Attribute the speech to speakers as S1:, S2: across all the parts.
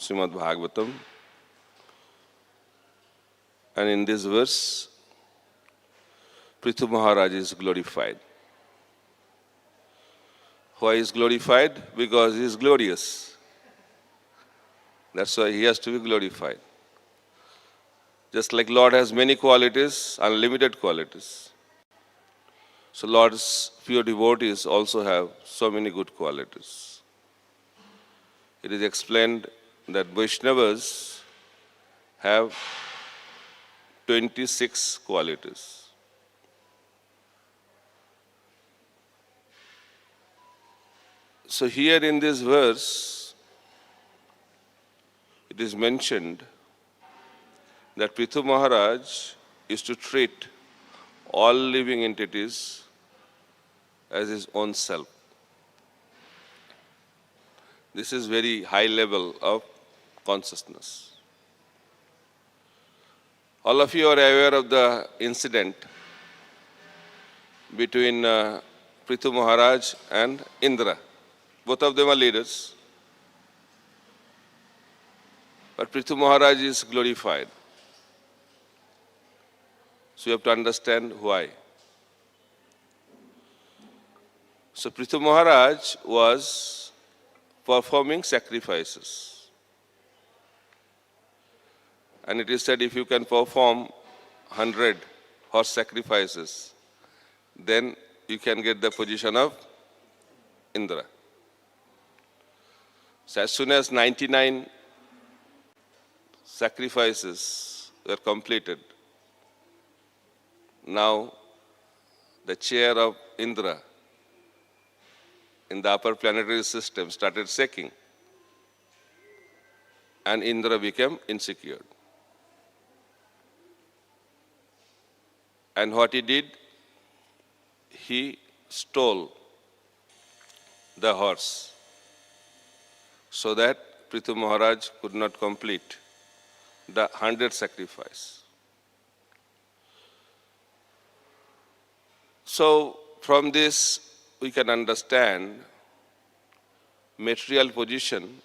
S1: Srimad Bhagavatam. And in this verse, Prithu Maharaj is glorified. Why is glorified? Because he is glorious. That's why he has to be glorified. Just like Lord has many qualities, unlimited qualities. So Lord's pure devotees also have so many good qualities. It is explained that Vaishnavas have 26 qualities. So here in this verse, it is mentioned that Prithu Maharaj is to treat all living entities as his own self. This is very high level of consciousness. All of you are aware of the incident between Prithu Maharaj and Indra. Both of them are leaders. But Prithu Maharaj is glorified. So you have to understand why. So Prithu Maharaj was performing sacrifices. And it is said if you can perform 100 horse sacrifices, then you can get the position of Indra. So as soon as 99 sacrifices were completed, now the chair of Indra in the upper planetary system started shaking, and Indra became insecure. And what he did, he stole the horse so that Prithu Maharaj could not complete the 100 sacrifice. So from this we can understand material position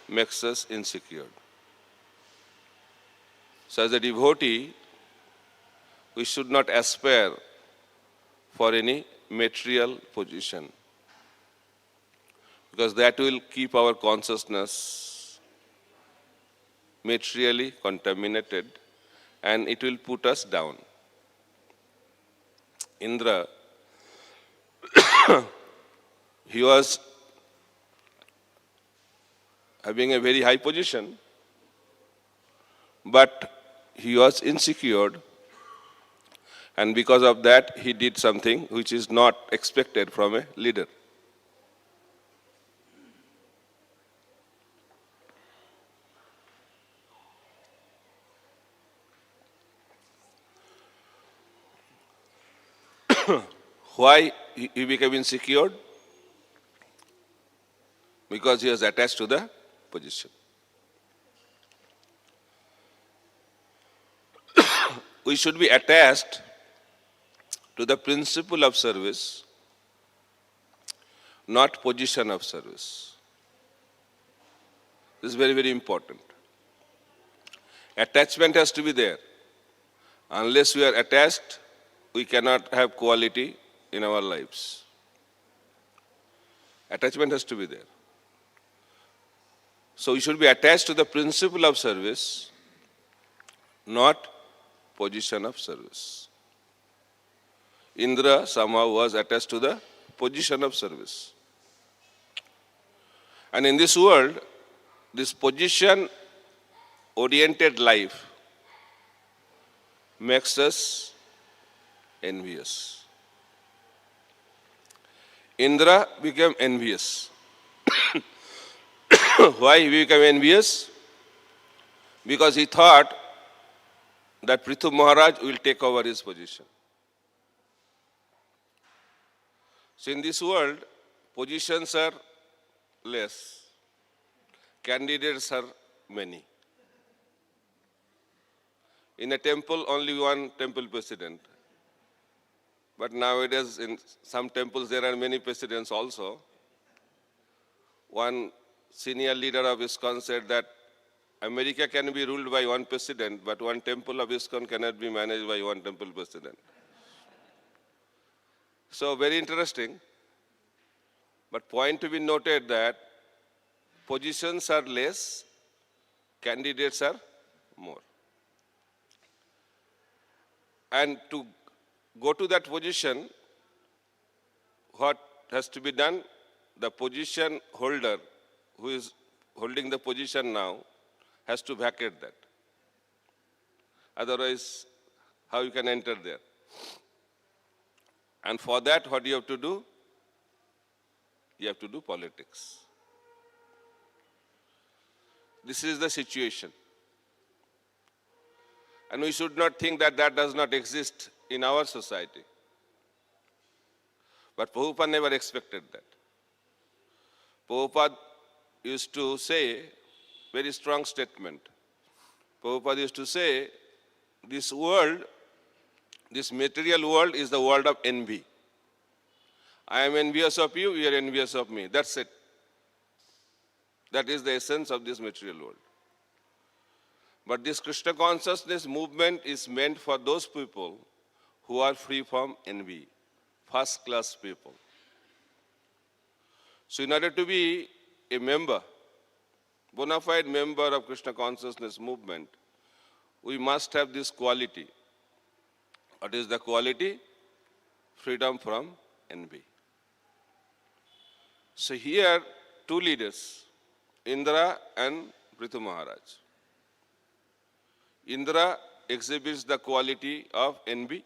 S1: makes us insecure. So as a devotee, we should not aspire for any material position, because that will keep our consciousness materially contaminated and it will put us down. Indra, he was having a very high position, but he was insecure, and because of that he did something which is not expected from a leader. Why he became insecure? Because he was attached to the position. We should be attached to the principle of service, not position of service. This is very, very important. Attachment has to be there. Unless we are attached, we cannot have quality in our lives. Attachment has to be there. So we should be attached to the principle of service, not position of service. Indra somehow was attached to the position of service. And in this world, this position-oriented life makes us envious. Indra became envious. Why he became envious? Because he thought that Prithu Maharaj will take over his position. So in this world, positions are less, candidates are many. In a temple, only one temple president. But nowadays, in some temples, there are many presidents also. One senior leader of ISKCON said that America can be ruled by one president, but one temple of ISKCON cannot be managed by one temple president. So very interesting. But point to be noted that positions are less, candidates are more. And to go to that position, what has to be done? The position holder, who is holding the position now, has to vacate that. Otherwise, how you can enter there? And for that, what do you have to do? You have to do politics. This is the situation. And we should not think that that does not exist in our society. But Prabhupada never expected that. Prabhupada used to say, very strong statement. Prabhupada used to say, this world, this material world is the world of envy. I am envious of you, you are envious of me. That's it. That is the essence of this material world. But this Krishna consciousness movement is meant for those people who are free from envy, first class people. So in order to be a member, bona fide member of Krishna consciousness movement, we must have this quality. What is the quality? Freedom from envy. So here, two leaders, Indra and Prithu Maharaj. Indra exhibits the quality of envy,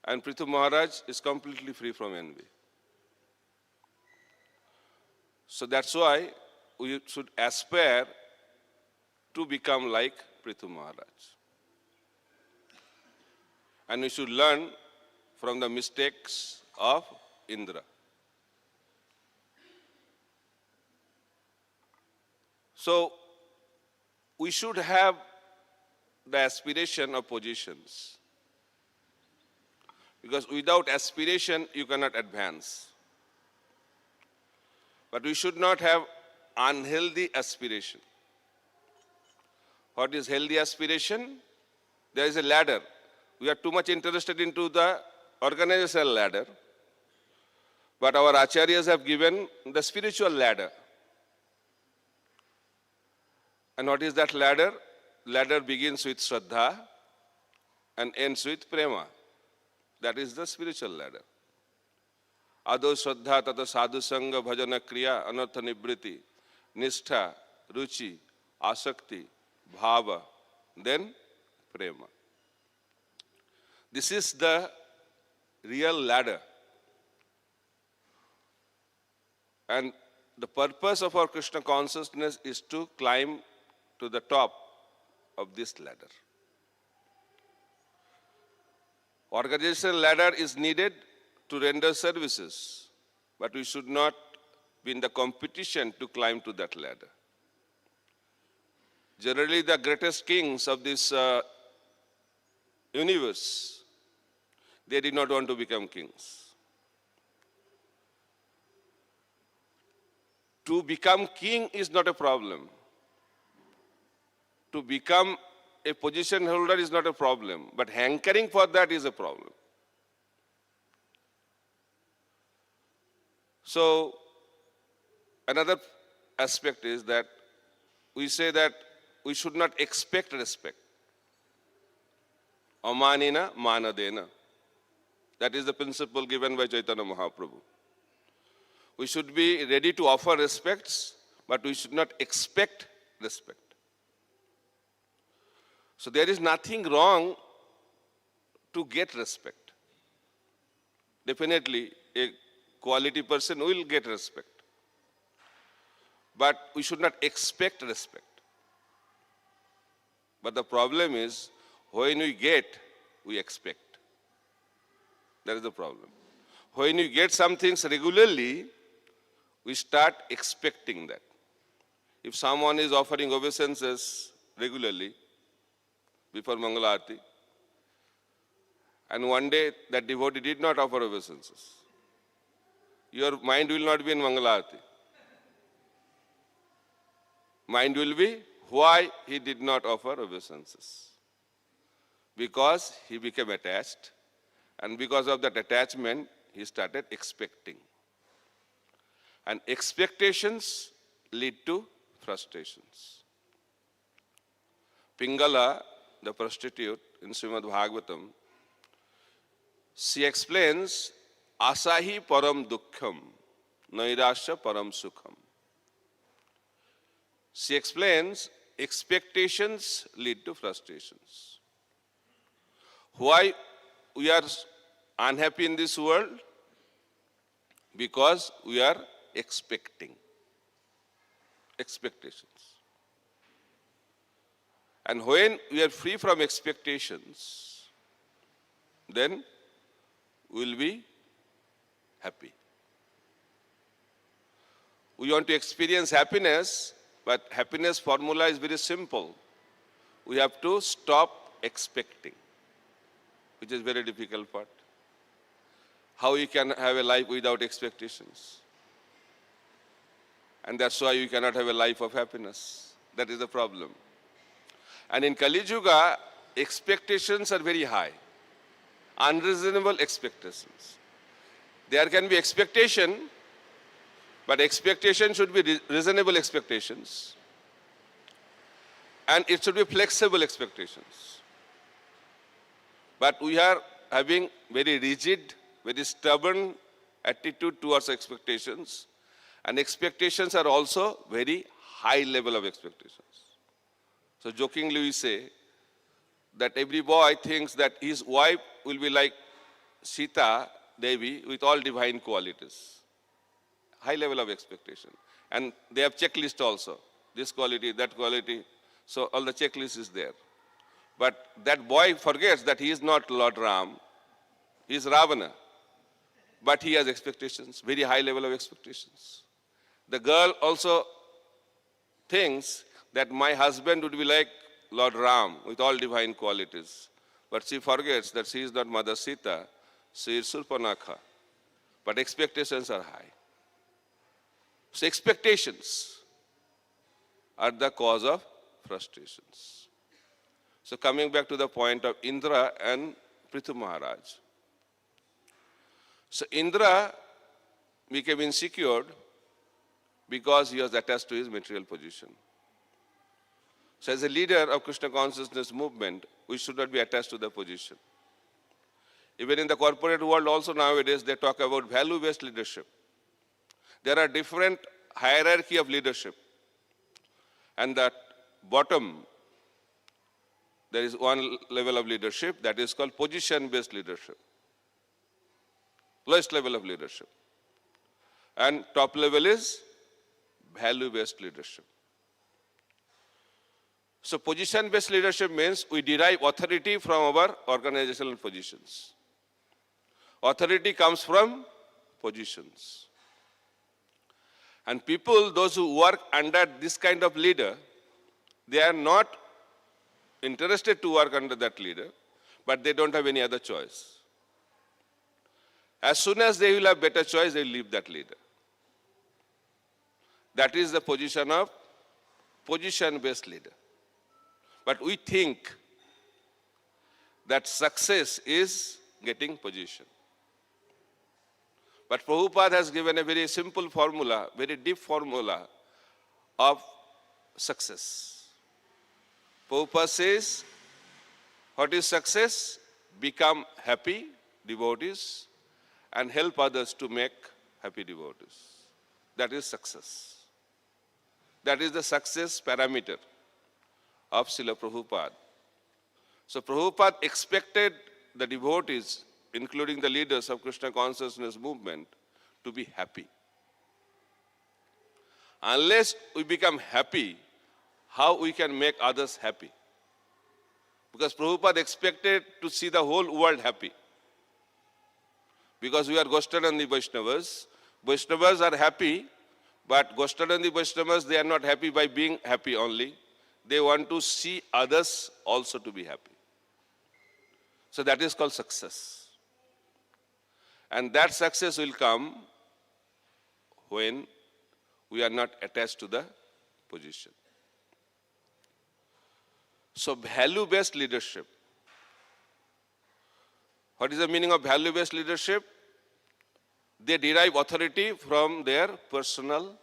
S1: and Prithu Maharaj is completely free from envy. So that's why we should aspire to become like Prithu Maharaj. And we should learn from the mistakes of Indra. So we should have the aspiration of positions. Because without aspiration, you cannot advance. But we should not have unhealthy aspiration. What is healthy aspiration? There is a ladder. We are too much interested into the organizational ladder. But our acharyas have given the spiritual ladder. And what is that ladder? Ladder begins with Shraddha and ends with Prema. That is the spiritual ladder. Ado Shraddha tata sadhu sangha bhajana kriya anartha nibriti nishtha ruchi asakti bhava then Prema. This is the real ladder. And the purpose of our Krishna consciousness is to climb to the top of this ladder. Organizational ladder is needed to render services, but we should not be in the competition to climb to that ladder. Generally, the greatest kings of this universe, they did not want to become kings. To become king is not a problem. To become a position holder is not a problem, but hankering for that is a problem. So, another aspect is that we say that we should not expect respect. Amanina manadena. That is the principle given by Chaitanya Mahaprabhu. We should be ready to offer respects, but we should not expect respect. So there is nothing wrong to get respect. Definitely, a quality person will get respect. But we should not expect respect. But the problem is, when we get, we expect. That is the problem. When we get some things regularly, we start expecting that. If someone is offering obeisances regularly before Mangala Arati, and one day that devotee did not offer obeisances, your mind will not be in Mangala Arati. mind will be why he did not offer obeisances. Because he became attached, and because of that attachment, he started expecting. And expectations lead to frustrations. Pingala, the prostitute in Srimad Bhagavatam, she explains, Asahi param dukkham, nairasya param sukham. She explains, expectations lead to frustrations. Why we are unhappy in this world? Because we are expecting. Expectations. And when we are free from expectations, then we will be happy. We want to experience happiness, but happiness formula is very simple. We have to stop expecting, which is very difficult part. How you can have a life without expectations? And that's why you cannot have a life of happiness. That is the problem. And in Kali Yuga, expectations are very high. Unreasonable expectations. There can be expectation, but expectation should be reasonable expectations. And it should be flexible expectations. But we are having very rigid, very stubborn attitude towards expectations. And expectations are also very high level of expectations. So jokingly we say that every boy thinks that his wife will be like Sita Devi with all divine qualities. High level of expectation. And they have checklist also. This quality, that quality. So all the checklist is there. But that boy forgets that he is not Lord Ram. He is Ravana. But he has expectations, very high level of expectations. The girl also thinks that my husband would be like Lord Ram with all divine qualities. But she forgets that she is not Mother Sita, she is Surpanakha. But expectations are high. So expectations are the cause of frustrations. So coming back to the point of Indra and Prithu Maharaj. So Indra became insecure because he was attached to his material position. So as a leader of Krishna consciousness movement, we should not be attached to the position. Even in the corporate world also nowadays, they talk about value-based leadership. There are different hierarchy of leadership. And that bottom, there is one level of leadership that is called position-based leadership. Lowest level of leadership. And top level is value-based leadership. So position-based leadership means we derive authority from our organizational positions. Authority comes from positions. And people, those who work under this kind of leader, they are not interested to work under that leader, but they don't have any other choice. As soon as they will have better choice, they will leave that leader. That is the position of position-based leader. But we think that success is getting position. But Prabhupada has given a very simple formula, very deep formula of success. Prabhupada says, what is success? Become happy devotees and help others to make happy devotees. That is success. That is the success parameter of Srila Prabhupada. So Prabhupada expected the devotees, including the leaders of Krishna consciousness movement, to be happy. Unless we become happy, how we can make others happy? Because Prabhupada expected to see the whole world happy. Because we are Goshtadandi Vaishnavas. Vaishnavas are happy, but Goshtadandi Vaishnavas, they are not happy by being happy only. They want to see others also to be happy. So that is called success. And that success will come when we are not attached to the position. So value-based leadership. What is the meaning of value-based leadership? They derive authority from their personal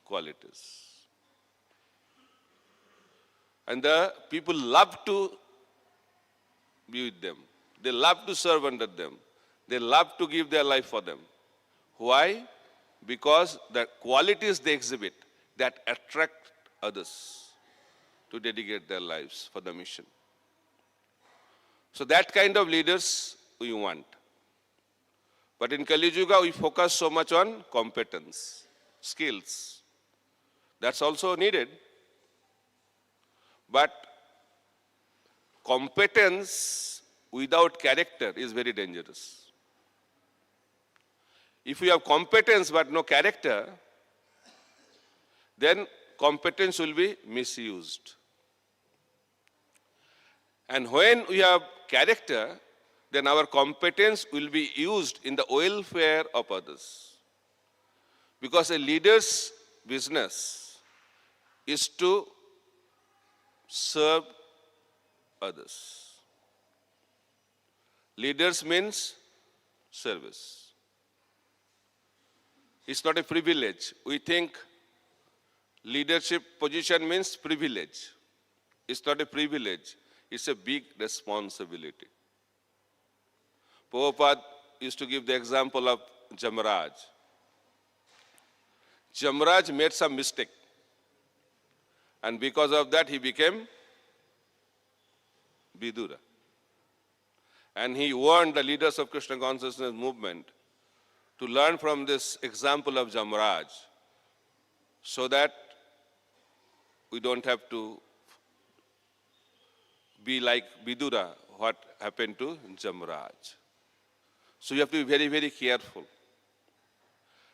S1: qualities. And the people love to be with them. They love to serve under them. They love to give their life for them. Why? Because the qualities they exhibit that attract others to dedicate their lives for the mission. So that kind of leaders we want. But in Kali Yuga, we focus so much on competence, skills. That's also needed. But competence without character is very dangerous. If we have competence but no character, then competence will be misused. And when we have character, then our competence will be used in the welfare of others. Because a leader's business is to serve others. Leaders means service. It's not a privilege. We think leadership position means privilege. It's not a privilege. It's a big responsibility. Prabhupada used to give the example of Maharaj. Maharaj made some mistake. And because of that, he became Vidura. And he warned the leaders of Krishna consciousness movement to learn from this example of Maharaj so that we don't have to be like Vidura, what happened to Maharaj. So you have to be very, very careful.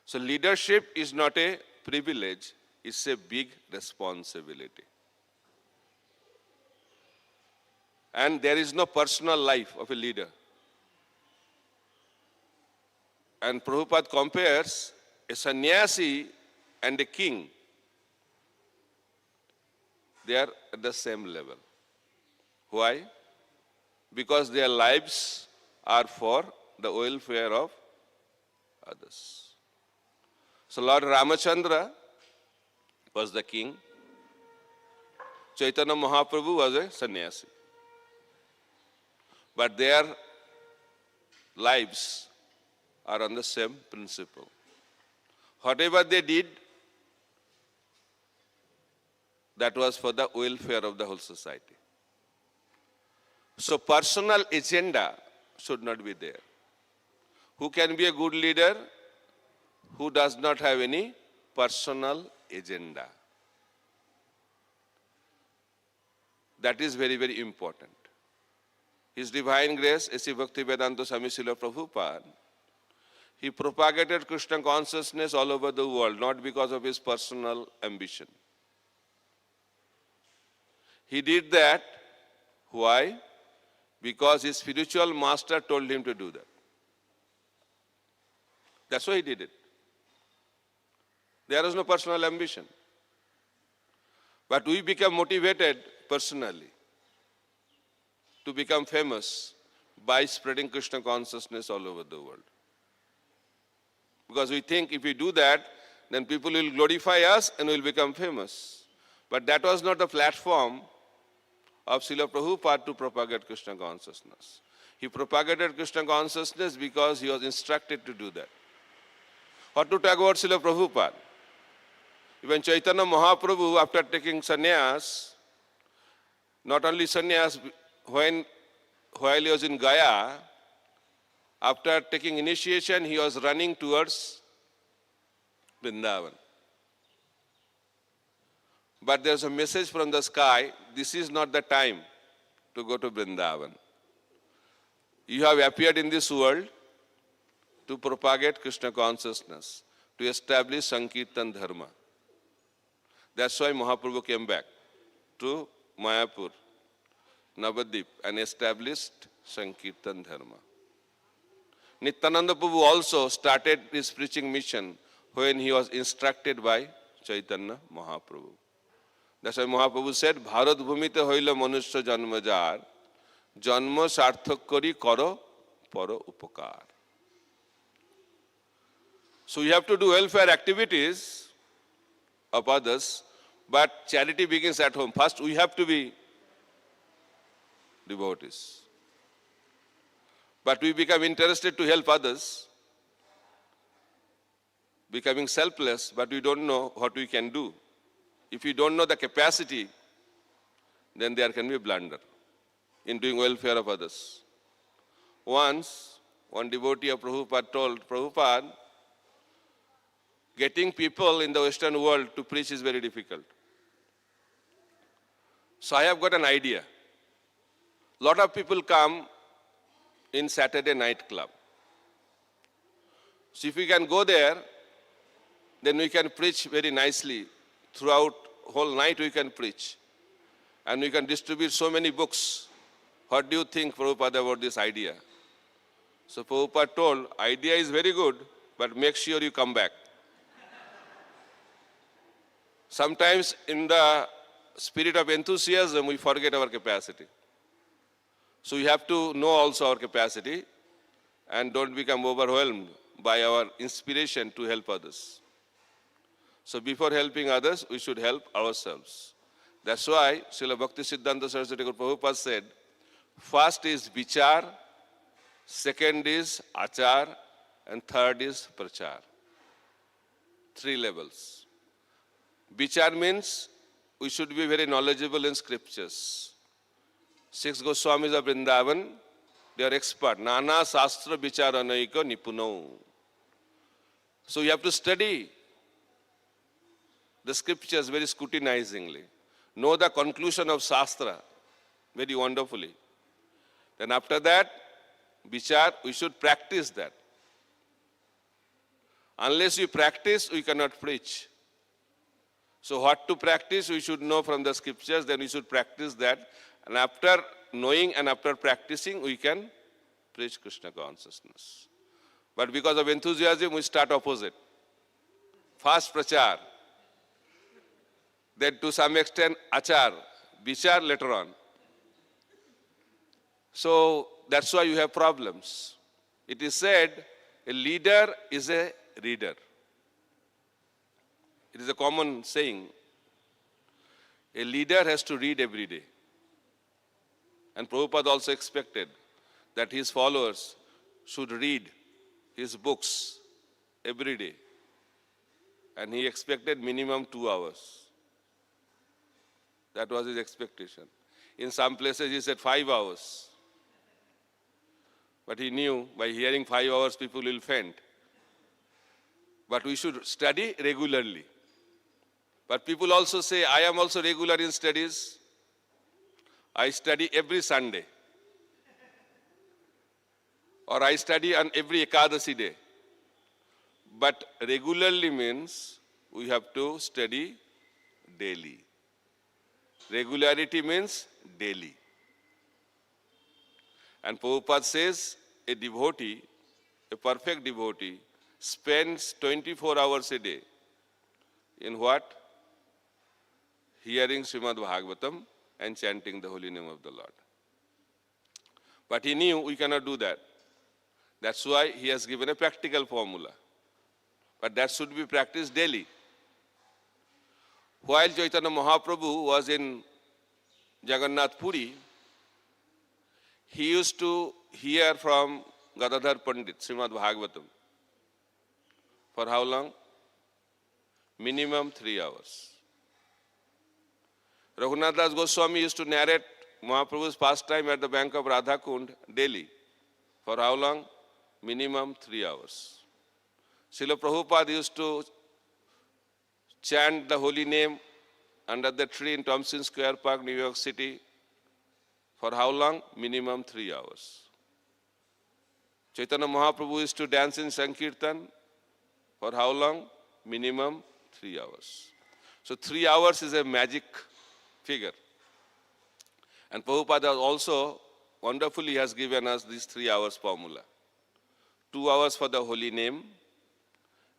S1: So leadership is not a privilege, it's a big responsibility. And there is no personal life of a leader. And Prabhupada compares a sannyasi and a king. They are at the same level. Why? Because their lives are for the welfare of others. So Lord Ramachandra was the king. Chaitanya Mahaprabhu was a sannyasi. But their lives are on the same principle. Whatever they did, that was for the welfare of the whole society. So personal agenda should not be there. Who can be a good leader? Who does not have any personal agenda. That is very, very important. His Divine Grace, A.C. Bhaktivedanta Swami Srila Prabhupada, he propagated Krishna consciousness all over the world, not because of his personal ambition. He did that. Why? Because his spiritual master told him to do that. That's why he did it. There was no personal ambition. But we become motivated personally to become famous by spreading Krishna consciousness all over the world. Because we think if we do that, then people will glorify us and will become famous. But that was not the platform of Srila Prabhupada to propagate Krishna consciousness. He propagated Krishna consciousness because he was instructed to do that. What to talk about Srila Prabhupada? Even Chaitanya Mahaprabhu, after taking sannyas, not only sannyas, while he was in Gaya, after taking initiation, he was running towards Vrindavan. But there's a message from the sky, this is not the time to go to Vrindavan. You have appeared in this world to propagate Krishna consciousness, to establish Sankirtan Dharma. That's why Mahaprabhu came back to Mayapur, Navadip, and established Sankirtan Dharma. Nityananda Prabhu also started his preaching mission when he was instructed by Chaitanya Mahaprabhu. That's why Mahaprabhu said, Bharat bhumite hoilo manusya janma jar, janma sarthak kori karo paro upakar. So you have to do welfare activities of others, but charity begins at home. First, we have to be devotees. But we become interested to help others, becoming selfless, but we don't know what we can do. If you don't know the capacity, then there can be a blunder in doing welfare of others. Once, one devotee of Prabhupada told Prabhupada, getting people in the Western world to preach is very difficult. So I have got an idea. Lot of people come in Saturday night club. So if we can go there, then we can preach very nicely. Throughout whole night we can preach. And we can distribute so many books. What do you think, Prabhupada, about this idea? So Prabhupada told, idea is very good, but make sure you come back. Sometimes in the spirit of enthusiasm, we forget our capacity. So we have to know also our capacity and don't become overwhelmed by our inspiration to help others. So before helping others, we should help ourselves. That's why Srila Bhakti Siddhanta Saraswati Prabhupada said, first is vichar, second is achar, and third is prachar. 3 levels. Vichar means we should be very knowledgeable in scriptures. 6 Goswamis of Vrindavan, they are expert. Nana Sastra Vicharanaika Nipuno. So you have to study the scriptures very scrutinizingly. Know the conclusion of Shastra very wonderfully. Then after that, Vichar, we should practice that. Unless we practice, we cannot preach. So what to practice, we should know from the scriptures, then we should practice that. And after knowing and after practicing, we can preach Krishna consciousness. But because of enthusiasm, we start opposite. First prachar, then to some extent achar, vichar later on. So that's why you have problems. It is said, a leader is a reader. It is a common saying. A leader has to read every day. And Prabhupada also expected that his followers should read his books every day. And he expected minimum 2 hours. That was his expectation. In some places he said 5 hours. But he knew by hearing 5 hours people will faint. But we should study regularly. But people also say, I am also regular in studies. I study every Sunday. Or I study on every Ekadasi day. But regularly means we have to study daily. Regularity means daily. And Prabhupada says, a devotee, a perfect devotee, spends 24 hours a day in what? Hearing Srimad Bhagavatam and chanting the holy name of the Lord. But he knew we cannot do that. That's why he has given a practical formula. But that should be practiced daily. While Chaitanya Mahaprabhu was in Jagannath Puri, he used to hear from Gadadhar Pandit, Srimad Bhagavatam. For how long? Minimum 3 hours. Raghunath Das Goswami used to narrate Mahaprabhu's pastime at the bank of Radha Kund daily. For how long? Minimum 3 hours. Srila Prabhupada used to chant the holy name under the tree in Thompson Square Park, New York City. For how long? Minimum 3 hours. Chaitanya Mahaprabhu used to dance in Sankirtan. For how long? Minimum 3 hours. So 3 hours is a magic figure. And Prabhupada also wonderfully has given us this 3 hours formula. 2 hours for the holy name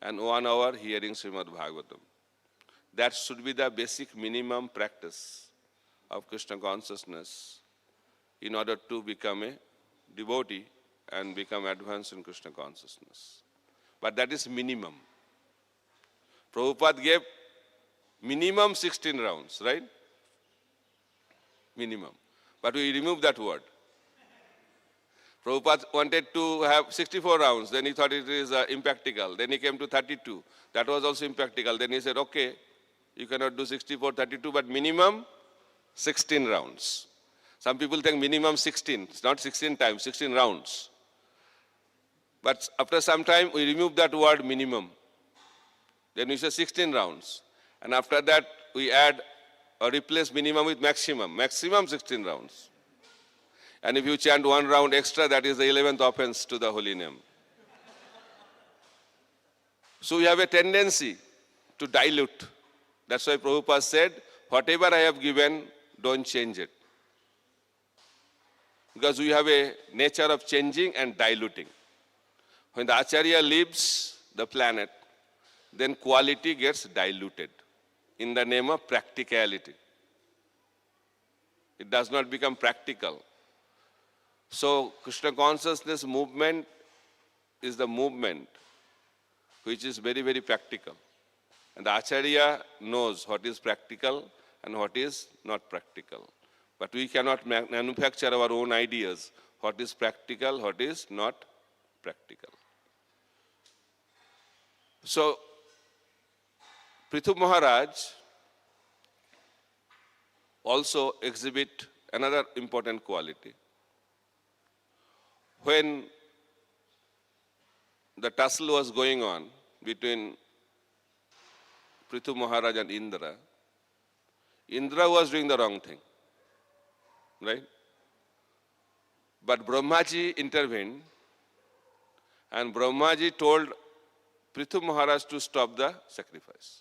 S1: and 1 hour hearing Srimad Bhagavatam. That should be the basic minimum practice of Krishna consciousness in order to become a devotee and become advanced in Krishna consciousness. But that is minimum. Prabhupada gave minimum 16 rounds, right? Minimum. But we removed that word. Prabhupada wanted to have 64 rounds, then he thought it is impractical. Then he came to 32. That was also impractical. Then he said, okay, you cannot do 64, 32, but minimum 16 rounds. Some people think minimum 16. It's not 16 times, 16 rounds. But after some time, we removed that word minimum. Then we say 16 rounds. And after that, we add or replace minimum with maximum. Maximum 16 rounds. And if you chant 1 round extra, that is the 11th offense to the holy name. So we have a tendency to dilute. That's why Prabhupada said, whatever I have given, don't change it. Because we have a nature of changing and diluting. When the Acharya leaves the planet, then quality gets diluted in the name of practicality. It does not become practical. So Krishna consciousness movement is the movement which is very, very practical. And the Acharya knows what is practical and what is not practical. But we cannot manufacture our own ideas. What is practical, what is not practical. So, Prithu Maharaj also exhibit another important quality. When the tussle was going on between Prithu Maharaj and Indra, Indra was doing the wrong thing, right? But Brahmaji intervened and Brahmaji told Prithu Maharaj to stop the sacrifice.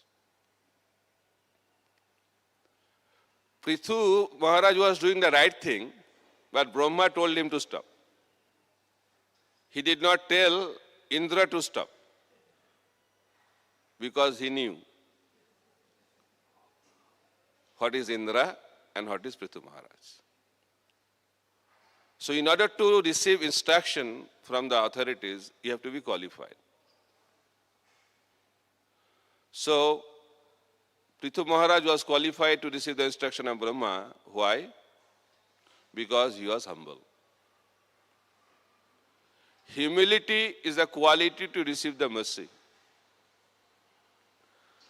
S1: Prithu Maharaj was doing the right thing, but Brahma told him to stop. He did not tell Indra to stop because he knew what is Indra and what is Prithu Maharaj. So in order to receive instruction from the authorities, you have to be qualified. So Prithu Maharaj was qualified to receive the instruction of Brahma. Why? Because he was humble. Humility is a quality to receive the mercy.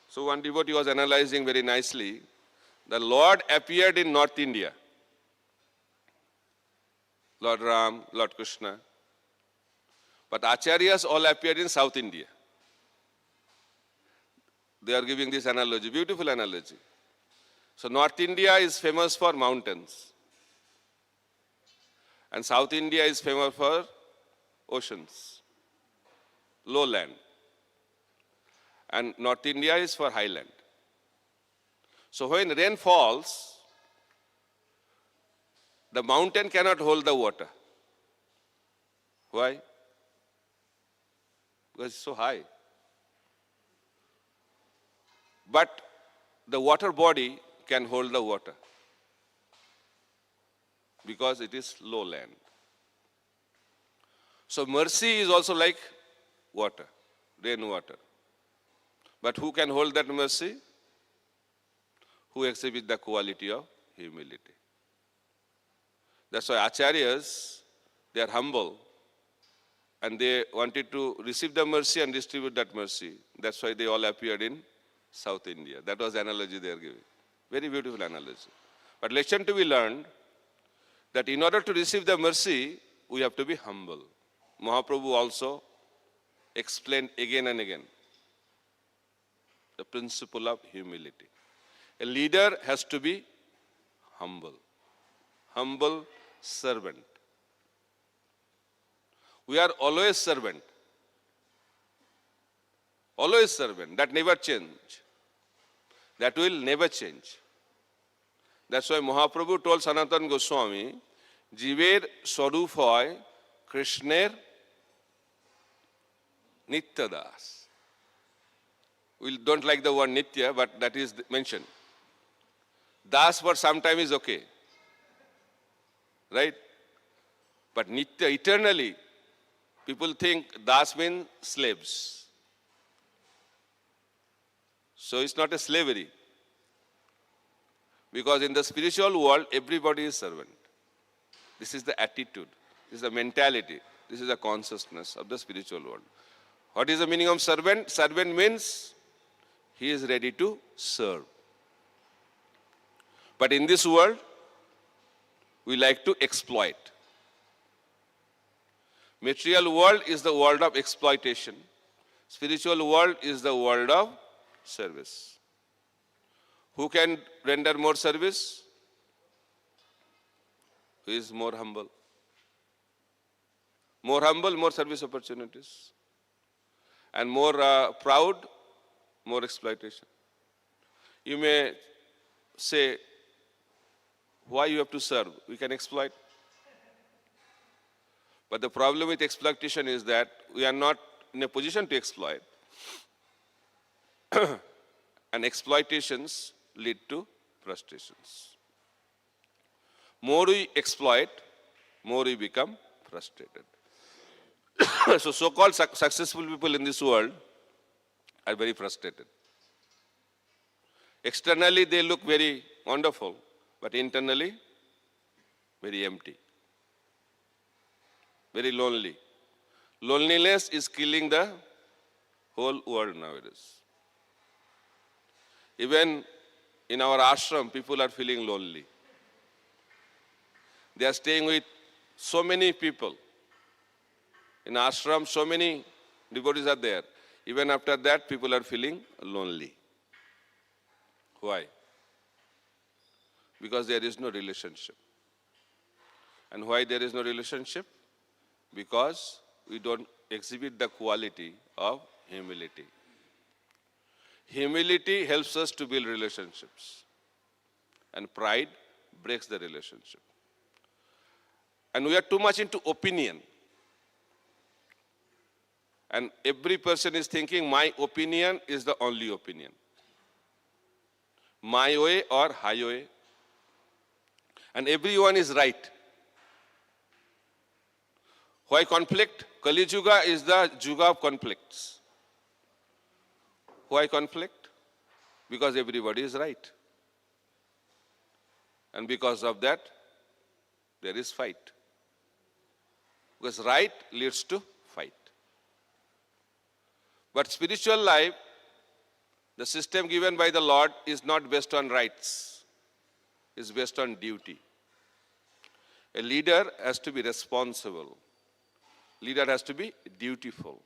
S1: So one devotee was analyzing very nicely. The Lord appeared in North India. Lord Ram, Lord Krishna. But Acharyas all appeared in South India. They are giving this analogy, beautiful analogy. So North India is famous for mountains. And South India is famous for oceans, lowland. And North India is for highland. So when rain falls, the mountain cannot hold the water. Why? Because it's so high. But the water body can hold the water because it is lowland. So mercy is also like water, rainwater. But who can hold that mercy? Who exhibit the quality of humility. That's why Acharyas, they are humble and they wanted to receive the mercy and distribute that mercy. That's why they all appeared in South India. That was the analogy they are giving. Very beautiful analogy. But lesson to be learned that in order to receive the mercy, we have to be humble. Mahaprabhu also explained again and again the principle of humility. A leader has to be humble. Humble servant. We are always servant. Always servant. That never change. That will never change. That's why Mahaprabhu told Sanatana Goswami, Jiver Swarup hoy Krishner Nityadas. We don't like the word nitya, but that is mentioned. Das for some time is okay. Right? But nitya, eternally, people think das means slaves. So it's not a slavery. Because in the spiritual world, everybody is servant. This is the attitude. This is the mentality. This is the consciousness of the spiritual world. What is the meaning of servant? Servant means he is ready to serve. But in this world, we like to exploit. Material world is the world of exploitation. Spiritual world is the world of service. Who can render more service? Who is more humble? More humble, more service opportunities. And more proud, more exploitation. You may say, why you have to serve? We can exploit. But the problem with exploitation is that we are not in a position to exploit. And exploitations lead to frustrations. More we exploit, more we become frustrated. So so-called successful people in this world are very frustrated. Externally they look very wonderful, but internally very empty. Very lonely. Loneliness is killing the whole world nowadays. Even in our ashram, people are feeling lonely. They are staying with so many people. In ashram, so many devotees are there. Even after that, people are feeling lonely. Why? Because there is no relationship. And why there is no relationship? Because we don't exhibit the quality of humility. Humility helps us to build relationships. And pride breaks the relationship. And we are too much into opinion. And every person is thinking, my opinion is the only opinion. My way or highway. And everyone is right. Why conflict? Kali Yuga is the Yuga of conflicts. Why conflict? Because everybody is right. And because of that, there is fight. Because right leads to fight. But spiritual life, the system given by the Lord is not based on rights. It's based on duty. A leader has to be responsible. Leader has to be dutiful.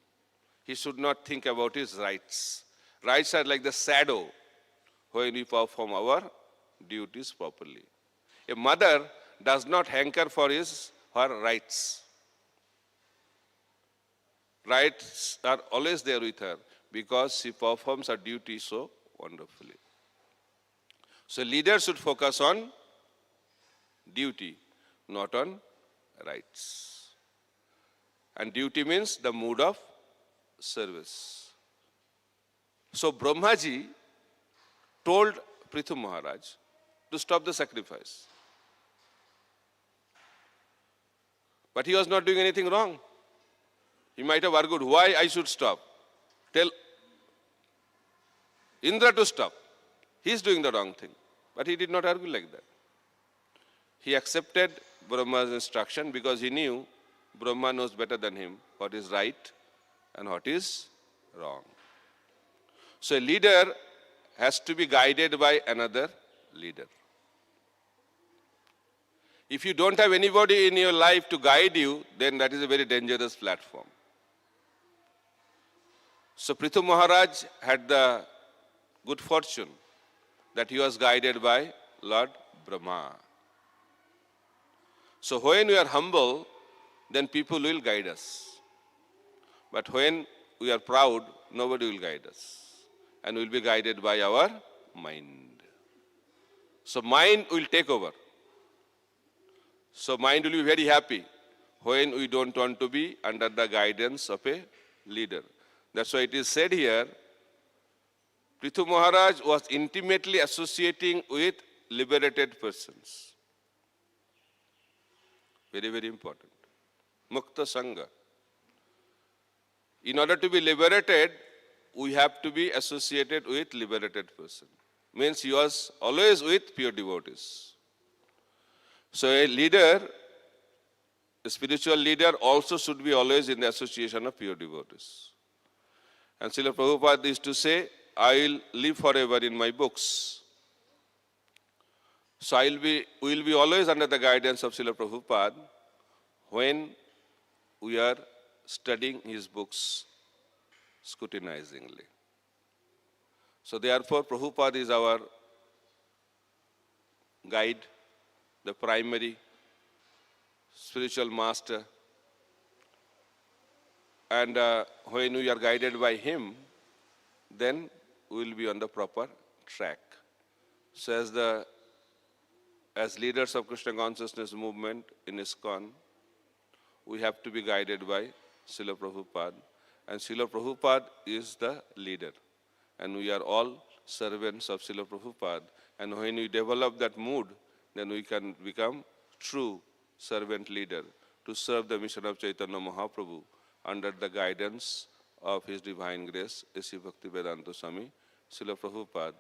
S1: He should not think about his rights. Rights are like the shadow when we perform our duties properly. A mother does not hanker for her rights. Rights are always there with her because she performs her duty so wonderfully. So leaders should focus on duty, not on rights. And duty means the mood of service. So Brahmaji told Prithu Maharaj to stop the sacrifice. But he was not doing anything wrong. He might have argued, why I should stop? Tell Indra to stop. He is doing the wrong thing. But he did not argue like that. He accepted Brahma's instruction because he knew Brahma knows better than him what is right and what is wrong. So a leader has to be guided by another leader. If you don't have anybody in your life to guide you, then that is a very dangerous platform. So Prithu Maharaj had the good fortune that he was guided by Lord Brahma. So when we are humble, then people will guide us. But when we are proud, nobody will guide us. And we will be guided by our mind. So mind will take over. So mind will be very happy when we don't want to be under the guidance of a leader. That's why it is said here, Prithu Maharaj was intimately associating with liberated persons. Very, very important. Mukta Sangha. In order to be liberated, we have to be associated with liberated person. Means he was always with pure devotees. So a leader, a spiritual leader also should be always in the association of pure devotees. And Srila Prabhupada used to say, I will live forever in my books. So we will be always under the guidance of Srila Prabhupada when we are studying his books scrutinizingly. So therefore, Prabhupada is our guide, the primary spiritual master. And when we are guided by him, then we will be on the proper track. So as leaders of Krishna consciousness movement in ISKCON, we have to be guided by Srila Prabhupada. And Srila Prabhupada is the leader. And we are all servants of Srila Prabhupada. And when we develop that mood, then we can become true servant leader to serve the mission of Chaitanya Mahaprabhu under the guidance of His Divine Grace, A.C. Bhakti Vedanta Swami, Srila Prabhupada,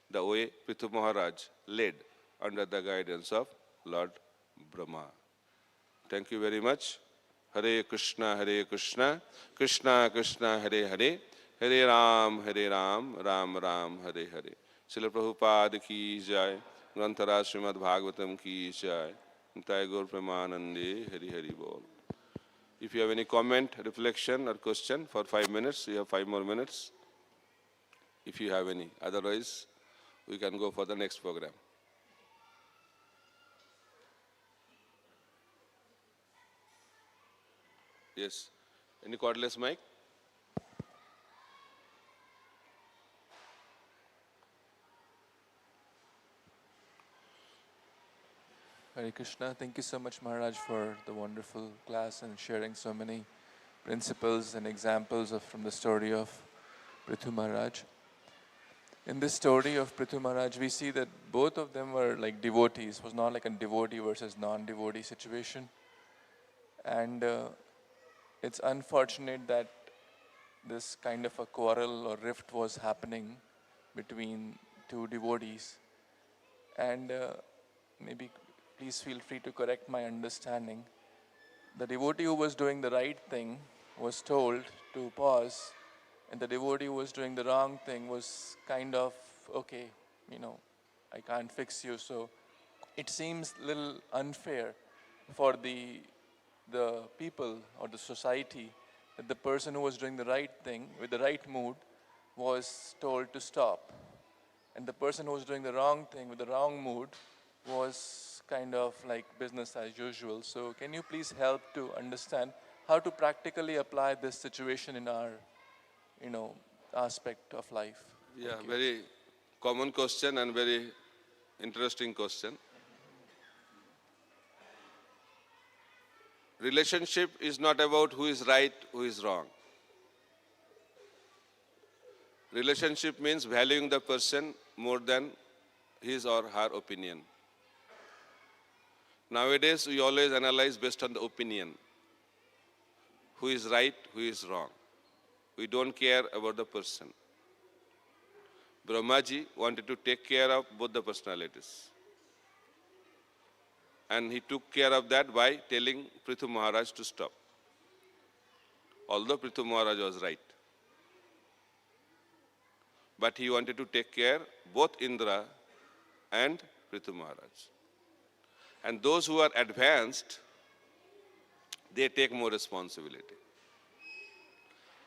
S1: the way Prithu Maharaj led under the guidance of Lord Brahma. Thank you very much. Hare Krishna, Krishna Krishna, Hare Hare, Hare Ram, Ram Ram, Hare Hare. Srila Prabhupada ki jai, Granthara Srimad Bhagavatam ki jai, Nitai Gaur Premanande, Hare Hare Bol. If you have any comment, reflection or question for 5 minutes, you have 5 more minutes. If you have any. Otherwise, we can go for the next program. Yes. Any cordless mic?
S2: Hare Krishna. Thank you so much, Maharaj, for the wonderful class and sharing so many principles and examples from the story of Prithu Maharaj. In this story of Prithu Maharaj, we see that both of them were like devotees. It was not like a devotee versus non-devotee situation. And it's unfortunate that this kind of a quarrel or rift was happening between two devotees. And maybe please feel free to correct my understanding. The devotee who was doing the right thing was told to pause, and the devotee who was doing the wrong thing was kind of, okay, I can't fix you. So it seems a little unfair for the people or the society that the person who was doing the right thing with the right mood was told to stop. And the person who was doing the wrong thing with the wrong mood was kind of like business as usual. So can you please help to understand how to practically apply this situation in our, aspect of life?
S1: Yeah, very common question and very interesting question. Relationship is not about who is right, who is wrong. Relationship means valuing the person more than his or her opinion. Nowadays, we always analyze based on the opinion. Who is right, who is wrong. We don't care about the person. Brahmaji wanted to take care of both the personalities. And he took care of that by telling Prithu Maharaj to stop. Although Prithu Maharaj was right. But he wanted to take care both Indra and Prithu Maharaj. And those who are advanced, they take more responsibility.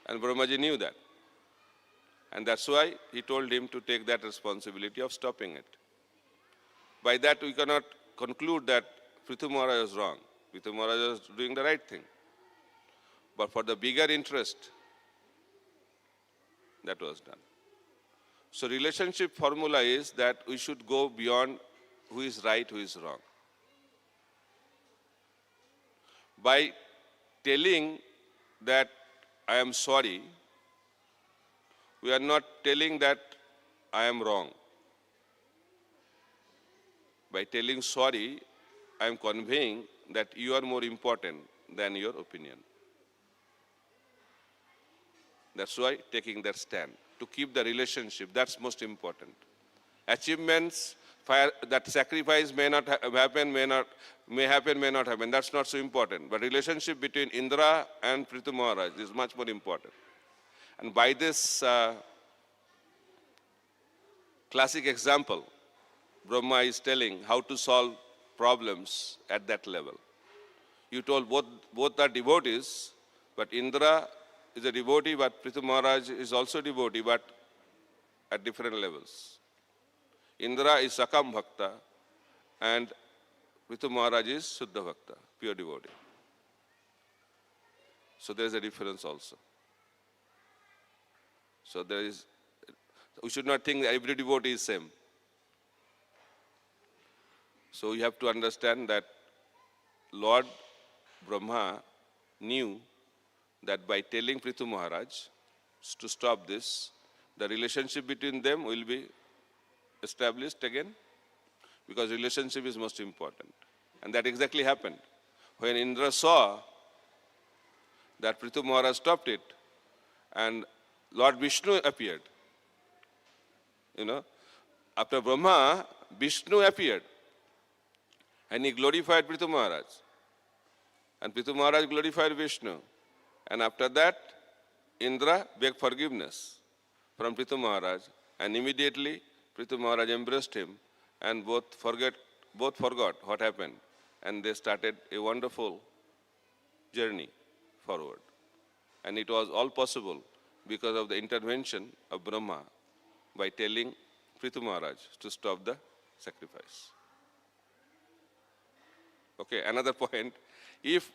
S1: And Brahmaji knew that. And that's why he told him to take that responsibility of stopping it. By that we cannot conclude that Prithu Maharaj was wrong. Prithu Maharaj was doing the right thing. But for the bigger interest, that was done. So relationship formula is that we should go beyond who is right, who is wrong. By telling that I am sorry, we are not telling that I am wrong. By telling sorry, I am conveying that you are more important than your opinion. That's why taking that stand, to keep the relationship, that's most important. Achievements, that sacrifice may not happen, may happen, may not happen. That's not so important. But relationship between Indra and Prithu Maharaj is much more important. And by this classic example, Brahma is telling how to solve problems at that level. You told both are devotees, but Indra is a devotee, but Prithu Maharaj is also devotee, but at different levels. Indra is Sakam Bhakta, and Prithu Maharaj is Suddha Bhakta, pure devotee. So there is a difference also. So we should not think that every devotee is same. So you have to understand that Lord Brahma knew that by telling Prithu Maharaj to stop this, the relationship between them will be established again, because relationship is most important. And that exactly happened. When Indra saw that Prithu Maharaj stopped it, and Lord Vishnu appeared. After Brahma, Vishnu appeared. And he glorified Prithu Maharaj. And Prithu Maharaj glorified Vishnu. And after that, Indra begged forgiveness from Prithu Maharaj. And immediately, Prithu Maharaj embraced him, and both forgot what happened. And they started a wonderful journey forward. And it was all possible because of the intervention of Brahma by telling Prithu Maharaj to stop the sacrifice. Okay, another point. If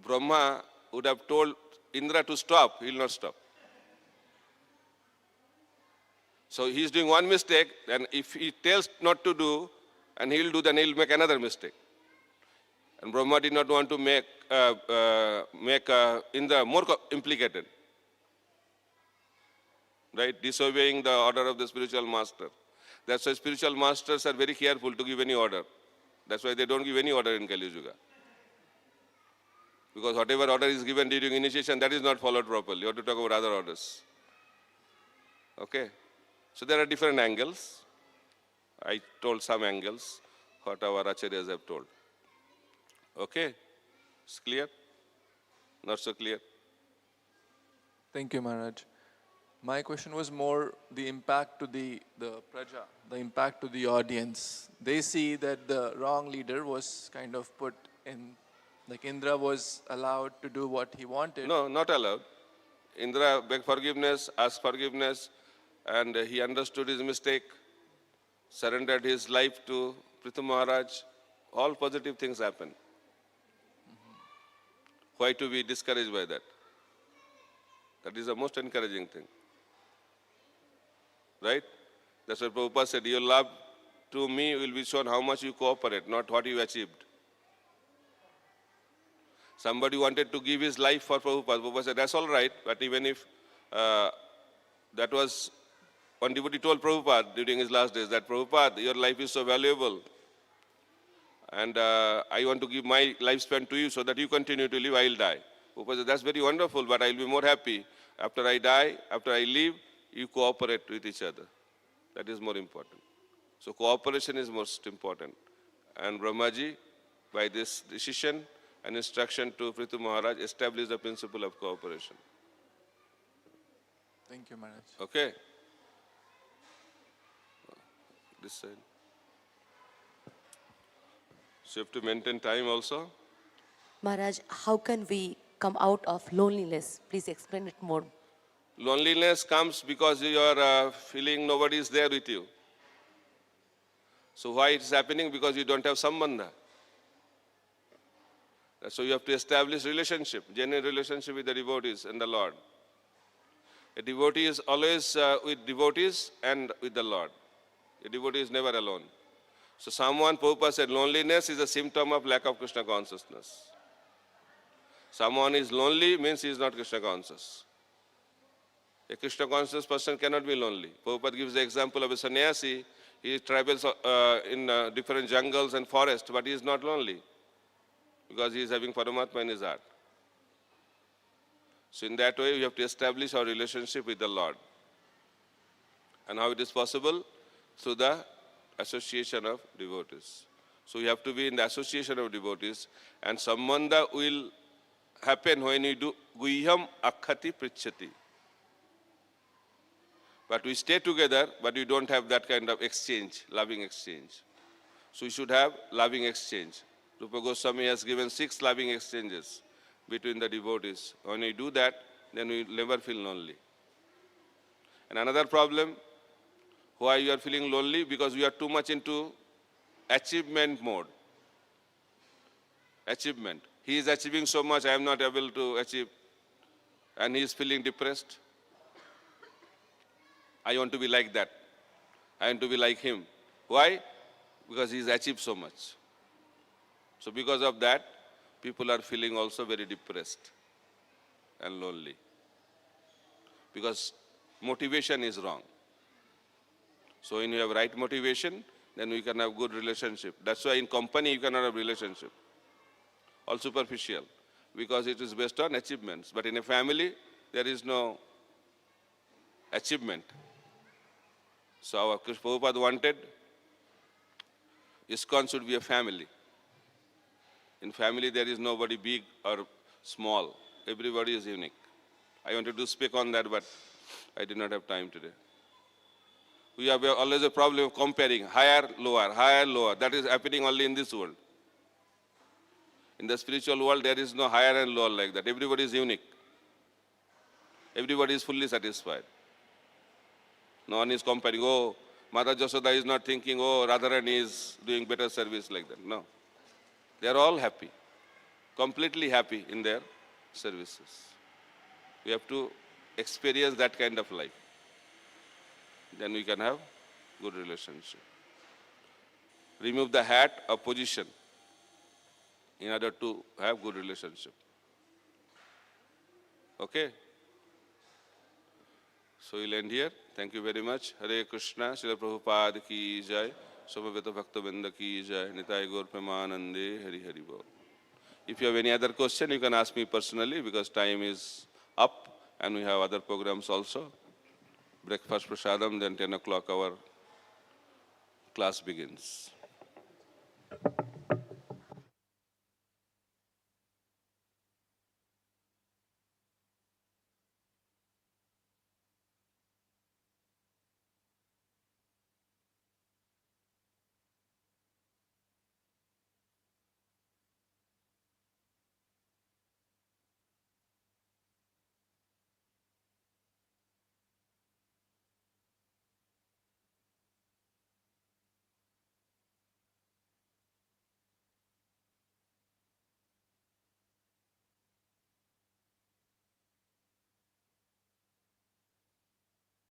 S1: Brahma would have told Indra to stop, he will not stop. So he is doing one mistake, and if he tells not to do, and he will do, then he will make another mistake. And Brahma did not want to make Indra more implicated. Right? Disobeying the order of the spiritual master. That's why spiritual masters are very careful to give any order. That's why they don't give any order in Kali Yuga. Because whatever order is given during initiation, that is not followed properly. You have to talk about other orders. Okay? So there are different angles. I told some angles, what our acharyas have told. Okay? It's clear? Not so clear?
S2: Thank you, Maharaj. My question was more the impact to the praja, the impact to the audience. They see that the wrong leader was kind of put in, like Indra was allowed to do what he wanted.
S1: No, not allowed. Indra begged forgiveness, asked forgiveness, and he understood his mistake, surrendered his life to Prithu Maharaj. All positive things happen. Why to be discouraged by that? That is the most encouraging thing. Right? That's what Prabhupada said, your love to me will be shown how much you cooperate, not what you achieved. Somebody wanted to give his life for Prabhupada. Prabhupada said, that's all right, but even if that was, one devotee told Prabhupada during his last days that, Prabhupada, your life is so valuable, and I want to give my lifespan to you so that you continue to live, I will die. Prabhupada said, that's very wonderful, but I will be more happy. After I die, after I leave, you cooperate with each other. That is more important. So cooperation is most important. And Brahmaji, by this decision and instruction to Prithu Maharaj, established the principle of cooperation.
S2: Thank you, Maharaj.
S1: Okay? This side. So you have to maintain time also.
S3: Maharaj, how can we come out of loneliness? Please explain it more.
S1: Loneliness comes because you are feeling nobody is there with you. So why it is happening? Because you don't have sambandha. So you have to establish relationship, genuine relationship with the devotees and the Lord. A devotee is always with devotees and with the Lord. A devotee is never alone. So Prabhupada said, loneliness is a symptom of lack of Krishna consciousness. Someone is lonely means he is not Krishna conscious. A Krishna conscious person cannot be lonely. Prabhupada gives the example of a sannyasi. He travels in different jungles and forests, but he is not lonely because he is having Paramatma in his heart. So in that way, we have to establish our relationship with the Lord. And how it is possible? Through the association of devotees. So we have to be in the association of devotees, and sambandha will happen when we do guhyam akhati prichati. But we stay together, but we don't have that kind of exchange, loving exchange. So we should have loving exchange. Rupa Goswami has given 6 loving exchanges between the devotees. When we do that, then we never feel lonely. And another problem, why you are feeling lonely? Because we are too much into achievement mode. Achievement. He is achieving so much, I am not able to achieve. And he is feeling depressed. I want to be like that. I want to be like him. Why? Because he has achieved so much. So because of that, people are feeling also very depressed and lonely. Because motivation is wrong. So when you have right motivation, then we can have good relationship. That's why in company you cannot have relationship. All superficial. Because it is based on achievements. But in a family, there is no achievement. So our Prabhupada wanted ISKCON should be a family. In family there is nobody big or small. Everybody is unique. I wanted to speak on that, but I did not have time today. We have always a problem of comparing higher, lower. That is happening only in this world. In the spiritual world, there is no higher and lower like that. Everybody is unique. Everybody is fully satisfied. No one is comparing, oh, Mata Jasoda is not thinking, oh, Radharani is doing better service like that. No. They are all happy, completely happy in their services. We have to experience that kind of life. Then we can have good relationship. Remove the hat of position in order to have good relationship. Okay? So we'll end here. Thank you very much. Hare Krishna, Srila Prabhupada ki jai, Samaveta Bhaktavinda ki jai, Nitai Gaur Premanande, Hari Hari Bol. If you have any other question, you can ask me personally because time is up and we have other programs also. Breakfast prasadam, then 10 o'clock our class begins.